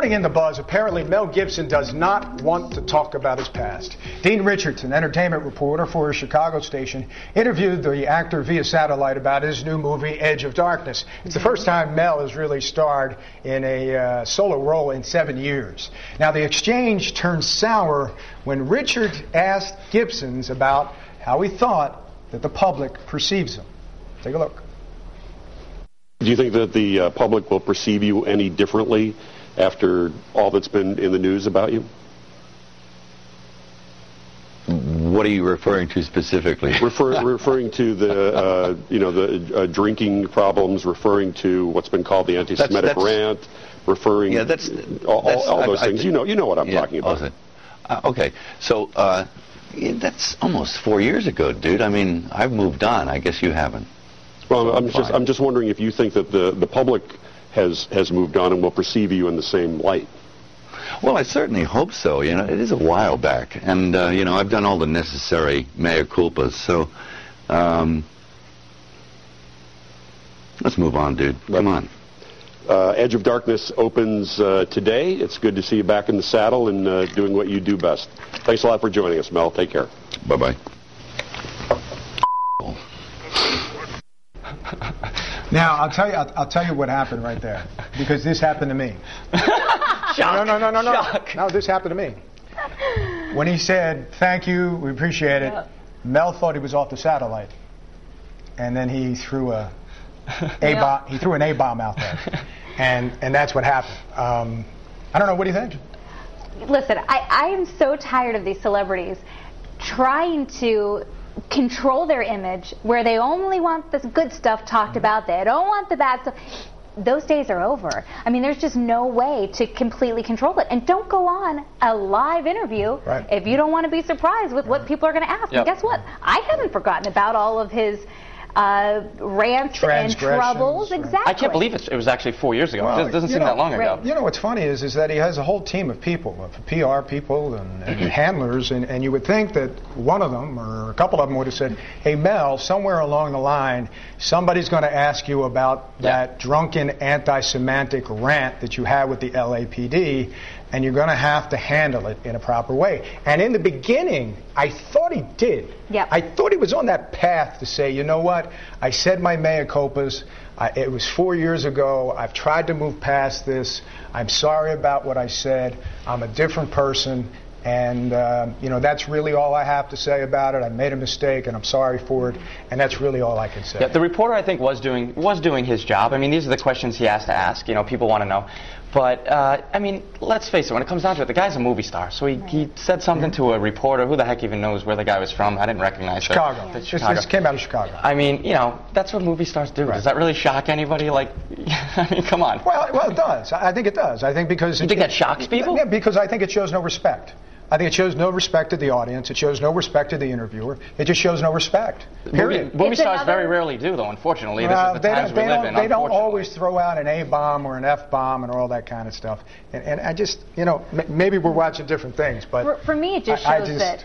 morning in the buzz, apparently Mel Gibson does not want to talk about his past. Dean Richardson, entertainment reporter for a Chicago station, interviewed the actor via satellite about his new movie, Edge of Darkness. It's the first time Mel has really starred in a solo role in 7 years. Now, the exchange turned sour when Richard asked Gibson about how he thought that the public perceives him. Take a look. Do you think that the public will perceive you any differently after all that's been in the news about you? What are you referring to specifically? Referring to the, the drinking problems, referring to what's been called the anti-Semitic rant, referring all those things. You know what I'm talking about. Okay, so that's almost 4 years ago, dude. I mean, I've moved on. I guess you haven't. Well, I'm just wondering if you think that the public has moved on and will perceive you in the same light. Well, I certainly hope so. It is a while back, and I've done all the necessary mea culpas. So let's move on, dude. Come on. Edge of Darkness opens today. It's good to see you back in the saddle and doing what you do best. Thanks a lot for joining us, Mel. Take care. Bye-bye. Now, I'll tell you what happened right there, because this happened to me. Shock. No. Shock. No, this happened to me. When he said, "Thank you, we appreciate it," Mel thought he was off the satellite, and then he threw an A-bomb out there, and that's what happened. I don't know. What do you think? Listen, I am so tired of these celebrities trying to control their image, where they only want the good stuff talked about. They don't want the bad stuff. Those days are over. I mean, there's just no way to completely control it. And don't go on a live interview if you don't want to be surprised with what people are going to ask. And guess what? I haven't forgotten about all of his rants and troubles. Exactly. I can't believe it was actually 4 years ago. It doesn't seem that long ago. You know what's funny is that he has a whole team of people, PR people and handlers, and you would think that one of them or a couple of them would have said, "Hey, Mel, somewhere along the line, somebody's going to ask you about that drunken anti-Semitic rant that you had with the LAPD, and you're going to have to handle it in a proper way." And in the beginning, I thought he did. Yep. I thought he was on that path to say, you know what, I said my mea culpas. It was 4 years ago. I've tried to move past this. I'm sorry about what I said. I'm a different person. And, that's really all I have to say about it. I made a mistake, and I'm sorry for it. And that's really all I can say. Yeah, the reporter, I think, was doing his job. I mean, these are the questions he has to ask. People want to know. But, let's face it, when it comes down to it, the guy's a movie star. So he said something to a reporter. Who the heck even knows where the guy was from? I didn't recognize Chicago. This came out of Chicago. I mean, that's what movie stars do. Does that really shock anybody? Come on. Well, it does. I think it does. I think because... You think that shocks people? Yeah, because I think it shows no respect. I think it shows no respect to the audience. It shows no respect to the interviewer. It just shows no respect. Period. Movie stars very rarely do, though, unfortunately. This is the times we live in, they don't always throw out an A-bomb or an F-bomb and all that kind of stuff. And I just, maybe we're watching different things, but... For me, it just shows that...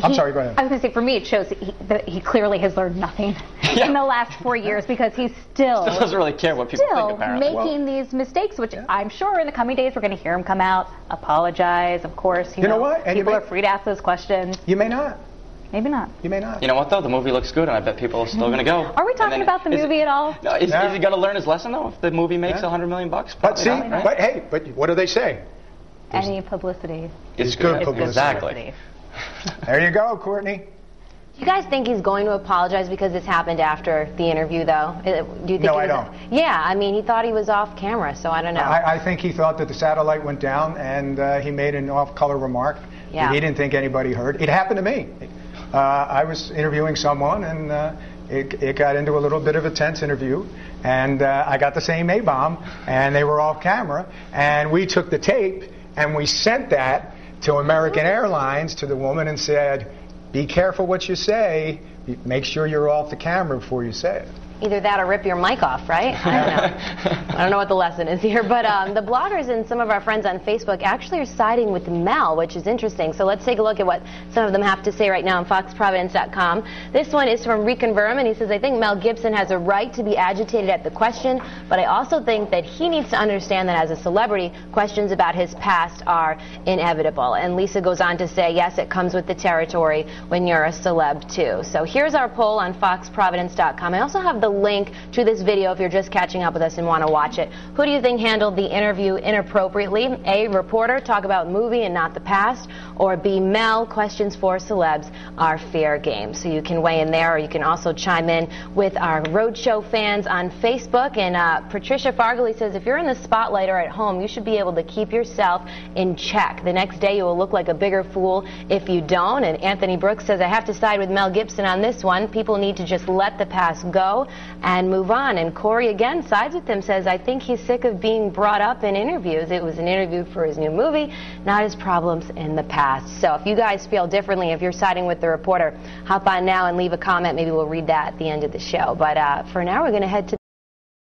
I'm sorry, go ahead. I was going to say, for me, it shows that he clearly has learned nothing in the last 4 years, because he's still doesn't really care what people think, apparently. Making these mistakes, which I'm sure in the coming days we're going to hear him come out, apologize, of course. You know what? And people are free to ask those questions. You may not. Maybe not. You may not. You know what, though? The movie looks good, and I bet people are still going to go. Are we talking about the movie at all? No, is he going to learn his lesson, though, if the movie makes $100 million? But see, but what do they say? Any publicity is good publicity. Exactly. There you go, Courtney. Do you guys think he's going to apologize because this happened after the interview, though? Do you think no, I don't. Yeah, I mean, he thought he was off camera, so I don't know. I think he thought that the satellite went down, and he made an off-color remark that he didn't think anybody heard. It happened to me. I was interviewing someone, and it got into a little bit of a tense interview, and I got the same A-bomb, and they were off camera, and we took the tape, and we sent that to American Airlines, to the woman, and said, be careful what you say. Make sure you're off the camera before you say it. Either that or rip your mic off, right? I don't know. I don't know what the lesson is here. But the bloggers and some of our friends on Facebook actually are siding with Mel, which is interesting. So let's take a look at what some of them have to say right now on FoxProvidence.com. This one is from Reconfirm, and he says, I think Mel Gibson has a right to be agitated at the question, but I also think that he needs to understand that as a celebrity, questions about his past are inevitable. And Lisa goes on to say, yes, it comes with the territory when you're a celeb, too. So here's our poll on FoxProvidence.com. I also have the link to this video if you're just catching up with us and want to watch it. Who do you think handled the interview inappropriately? A, reporter, talk about movie and not the past, or B, Mel, questions for celebs are fair game. So you can weigh in there, or you can also chime in with our Roadshow fans on Facebook. And Patricia Fargley says, if you're in the spotlight or at home, you should be able to keep yourself in check. The next day you will look like a bigger fool if you don't. And Anthony Brooks says, I have to side with Mel Gibson on this one. People need to just let the past go and move on. And Corey again sides with him, says, I think he's sick of being brought up in interviews. It was an interview for his new movie, not his problems in the past. So if you guys feel differently, if you're siding with the reporter, hop on now and leave a comment. Maybe we'll read that at the end of the show. But for now, we're going to head to